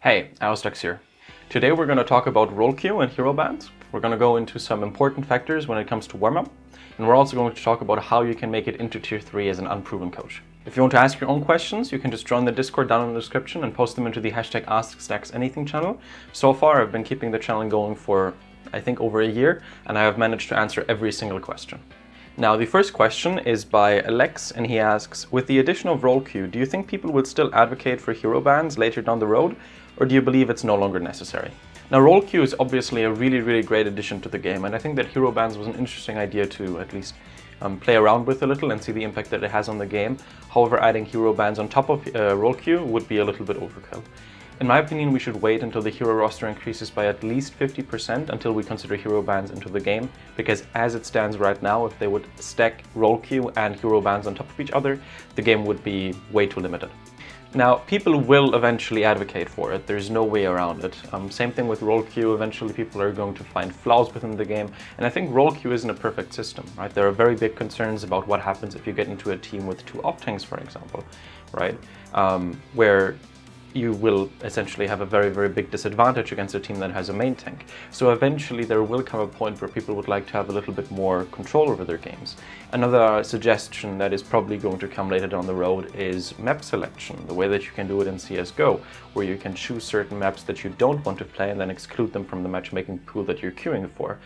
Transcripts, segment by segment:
Hey, Stux here. Today we're going to talk about role queue and hero bans. We're going to go into some important factors when it comes to warm-up, and we're also going to talk about how you can make it into Tier 3 as an unproven coach. If you want to ask your own questions, you can just join the Discord down in the description and post them into the hashtag AskStacksAnything channel. So far, I've been keeping the channel going for, I think, over a year, and I have managed to answer every single question. Now, the first question is by Alex, and he asks, with the addition of role queue, do you think people will still advocate for hero bans later down the road, or do you believe it's no longer necessary? Now, role queue is obviously a really great addition to the game, and I think that hero bans was an interesting idea to at least play around with a little and see the impact that it has on the game. However, adding hero bans on top of role queue would be a little bit overkill. In my opinion, we should wait until the hero roster increases by at least 50% until we consider hero bans into the game, because as it stands right now, if they would stack role queue and hero bans on top of each other, the game would be way too limited. Now, people will eventually advocate for it, there's no way around it. Same thing with role queue, eventually people are going to find flaws within the game, and I think role queue isn't a perfect system, right? There are very big concerns about what happens if you get into a team with two off-tanks, for example, right? Where you will essentially have a very big disadvantage against a team that has a main tank. So eventually there will come a point where people would like to have a little bit more control over their games. Another suggestion that is probably going to come later down the road is map selection, the way that you can do it in CSGO, where you can choose certain maps that you don't want to play and then exclude them from the matchmaking pool that you're queuing for.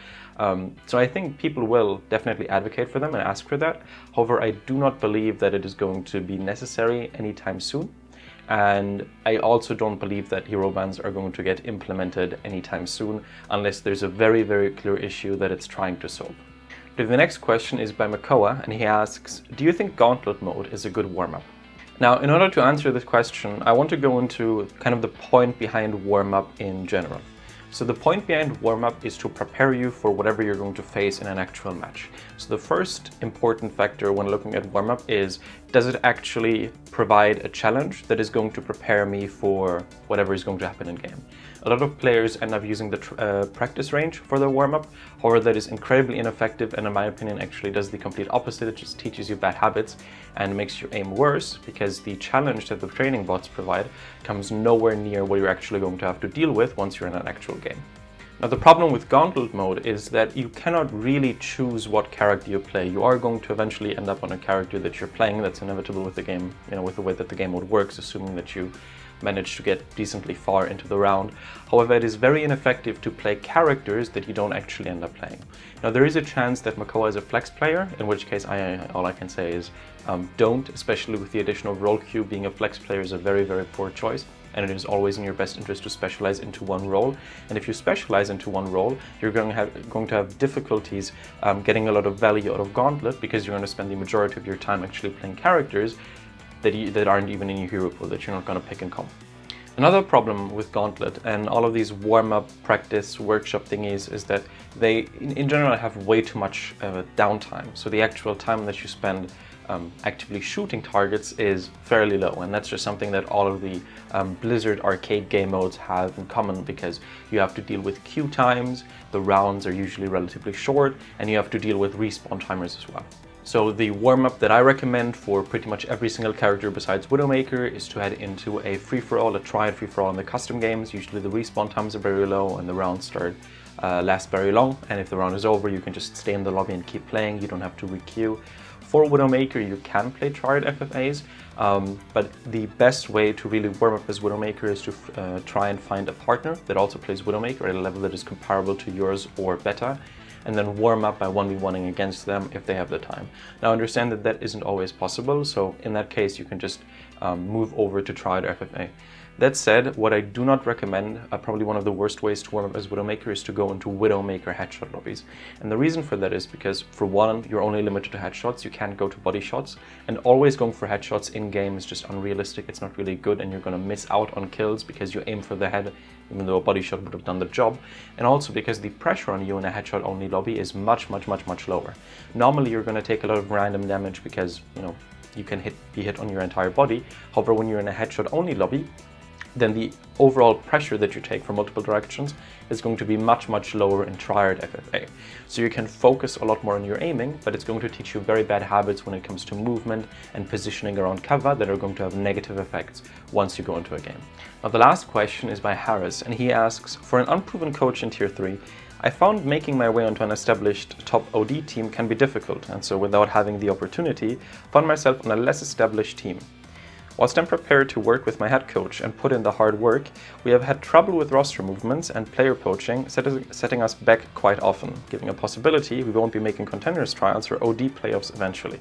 So I think people will definitely advocate for them and ask for that. However, I do not believe that it is going to be necessary anytime soon. And I also don't believe that hero bans are going to get implemented anytime soon, unless there's a very clear issue that it's trying to solve. The next question is by Makoa, and he asks, do you think Gauntlet mode is a good warm-up? Now, in order to answer this question, I want to go into kind of the point behind warm-up in general. So the point behind warm-up is to prepare you for whatever you're going to face in an actual match. So the first important factor when looking at warm-up is, does it actually provide a challenge that is going to prepare me for whatever is going to happen in game? A lot of players end up using the practice range for their warm-up. However, that is incredibly ineffective, and in my opinion actually does the complete opposite. It just teaches you bad habits and makes your aim worse, because the challenge that the training bots provide comes nowhere near what you're actually going to have to deal with once you're in an actual game. Now, the problem with Gauntlet mode is that you cannot really choose what character you play. You are going to eventually end up on a character that you're playing. That's inevitable with the game, with the way that the game mode works, assuming that you manage to get decently far into the round. However, it is very ineffective to play characters that you don't actually end up playing. Now, there is a chance that Makoa is a flex player, in which case all I can say is don't, especially with the addition of role queue. Being a flex player is a very poor choice, and it is always in your best interest to specialize into one role. And if you specialize into one role, you're going to have difficulties getting a lot of value out of Gauntlet, because you're going to spend the majority of your time actually playing characters that aren't even in your hero pool, that you're not going to pick and comp. Another problem with Gauntlet and all of these warm-up, practice, workshop thingies is that they, in general, have way too much downtime. So the actual time that you spend actively shooting targets is fairly low, and that's just something that all of the Blizzard arcade game modes have in common, because you have to deal with queue times, the rounds are usually relatively short, and you have to deal with respawn timers as well. So the warm-up that I recommend for pretty much every single character besides Widowmaker is to head into a free-for-all, a triad free-for-all in the custom games. Usually the respawn times are very low and the rounds last very long, and if the round is over, you can just stay in the lobby and keep playing. You don't have to re-queue. For Widowmaker, you can play triad FFAs, but the best way to really warm up as Widowmaker is to try and find a partner that also plays Widowmaker at a level that is comparable to yours or better, and then warm up by 1v1ing against them if they have the time. Now, understand that that isn't always possible, so in that case you can just move over to triad FFA. That said, what I do not recommend, probably one of the worst ways to warm up as Widowmaker, is to go into Widowmaker headshot lobbies. And the reason for that is because, for one, you're only limited to headshots, you can't go to body shots, and always going for headshots in-game is just unrealistic. It's not really good, and you're going to miss out on kills because you aim for the head, even though a body shot would have done the job, and also because the pressure on you in a headshot-only lobby is much lower. Normally, you're going to take a lot of random damage because, you can be hit on your entire body. However, when you're in a headshot-only lobby, then the overall pressure that you take from multiple directions is going to be much, much lower in Triad FFA. So you can focus a lot more on your aiming, but it's going to teach you very bad habits when it comes to movement and positioning around cover that are going to have negative effects once you go into a game. Now the last question is by Harris, and he asks, for an unproven coach in Tier 3, I found making my way onto an established top OD team can be difficult, and so without having the opportunity, found myself on a less established team. Whilst I'm prepared to work with my head coach and put in the hard work, we have had trouble with roster movements and player poaching, setting us back quite often, giving a possibility we won't be making contenders trials or OD playoffs eventually.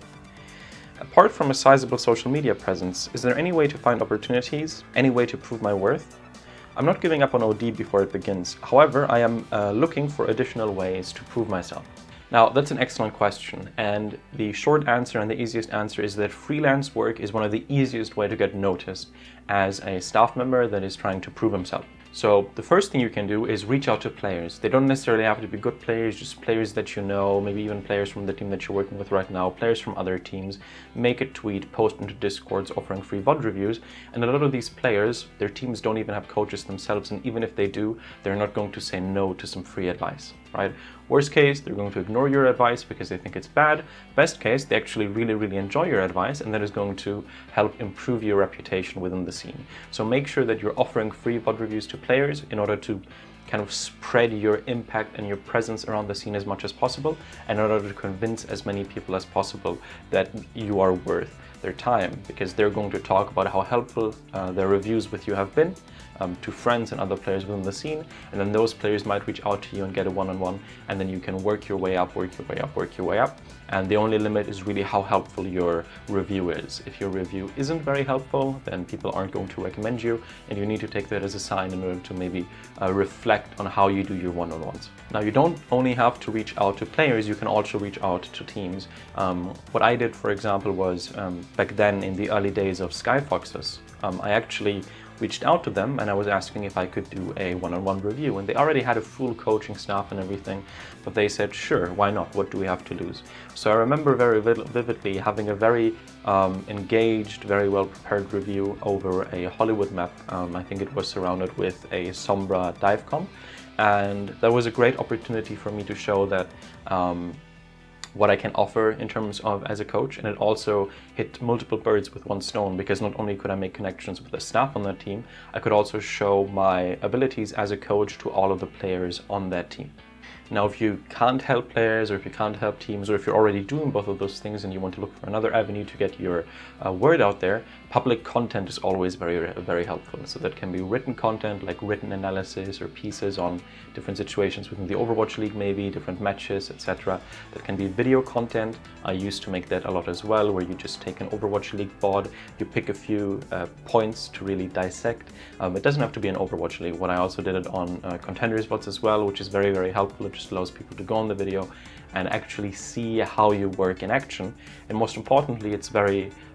Apart from a sizable social media presence, is there any way to find opportunities, any way to prove my worth? I'm not giving up on OD before it begins. However, I am looking for additional ways to prove myself. Now, that's an excellent question, and the short answer and the easiest answer is that freelance work is one of the easiest way to get noticed as a staff member that is trying to prove himself. So the first thing you can do is reach out to players. They don't necessarily have to be good players, just players that you know, maybe even players from the team that you're working with right now, players from other teams. Make a tweet, post into Discords offering free VOD reviews, and a lot of these players, their teams don't even have coaches themselves, and even if they do, they're not going to say no to some free advice, right? Worst case, they're going to ignore your advice because they think it's bad. Best case, they actually really enjoy your advice, and that is going to help improve your reputation within the scene. So make sure that you're offering free VOD reviews to players in order to kind of spread your impact and your presence around the scene as much as possible, and in order to convince as many people as possible that you are worth their time, because they're going to talk about how helpful their reviews with you have been to friends and other players within the scene, and then those players might reach out to you and get a one-on-one, and then you can work your way up, and the only limit is really how helpful your review is. If your review isn't very helpful, then people aren't going to recommend you, and you need to take that as a sign in order to maybe reflect on how you do your one-on-ones. Now, you don't only have to reach out to players, you can also reach out to teams. What I did, for example, was back then in the early days of Skyfoxes, I actually reached out to them and I was asking if I could do a one-on-one review, and they already had a full coaching staff and everything, but they said, sure, why not? What do we have to lose? So I remember very vividly having a very engaged, very well prepared review over a Hollywood map. I think it was surrounded with a Sombra dive comp, and that was a great opportunity for me to show that what I can offer in terms of as a coach, and it also hit multiple birds with one stone, because not only could I make connections with the staff on that team, I could also show my abilities as a coach to all of the players on that team. Now, if you can't help players, or if you can't help teams, or if you're already doing both of those things and you want to look for another avenue to get your word out there, public content is always very helpful. So that can be written content, like written analysis or pieces on different situations within the Overwatch League, maybe different matches, etc. That can be video content. I used to make that a lot as well, where you just take an Overwatch League VOD, you pick a few points to really dissect. It doesn't have to be an Overwatch League. What I also did it on Contenders VODs as well, which is very helpful. It just allows people to go on the video and actually see how you work in action. And most importantly, it's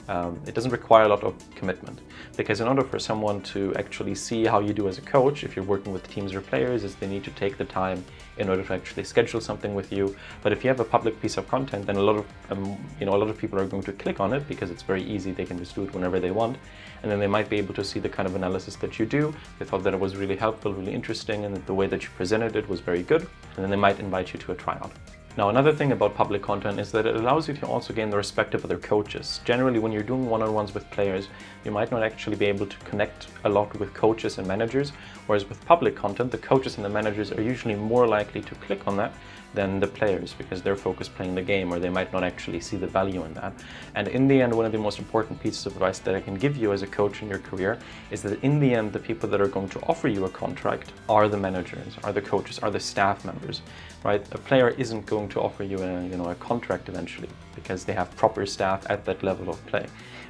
it doesn't require a lot of commitment, because in order for someone to actually see how you do as a coach, if you're working with teams or players, is they need to take the time in order to actually schedule something with you. But if you have a public piece of content, then a lot of people are going to click on it because it's very easy. They can just do it whenever they want, and then they might be able to see the kind of analysis that you do. They thought that it was really helpful, really interesting, and that the way that you presented it was very good, and then they might invite you to a tryout. Now, another thing about public content is that it allows you to also gain the respect of other coaches. Generally, when you're doing one-on-ones with players, you might not actually be able to connect a lot with coaches and managers, whereas with public content, the coaches and the managers are usually more likely to click on that than the players, because they're focused playing the game, or they might not actually see the value in that. And in the end, one of the most important pieces of advice that I can give you as a coach in your career is that in the end, the people that are going to offer you a contract are the managers, are the coaches, are the staff members, right? A player isn't going to offer you a contract eventually, because they have proper staff at that level of play.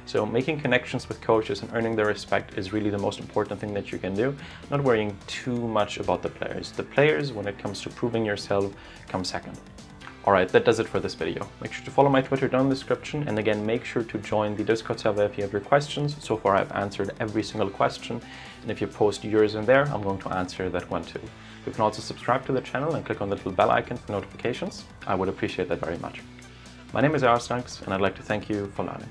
So making connections with coaches and earning their respect is really the most important thing that you can do, not worrying too much about the players. The players, when it comes to proving yourself, come second. Alright, that does it for this video. Make sure to follow my Twitter down in the description, and again, make sure to join the Discord server if you have your questions. So far, I've answered every single question, and if you post yours in there, I'm going to answer that one too. You can also subscribe to the channel and click on the little bell icon for notifications. I would appreciate that very much. My name is Stux, and I'd like to thank you for learning.